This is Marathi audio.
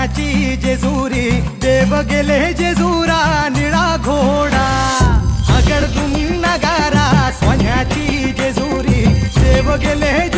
सोन्याची जेजुरी देव गेले जेजुरा निळा घोडा आगडतून नगारा सोन्याची जेजुरी देव गेले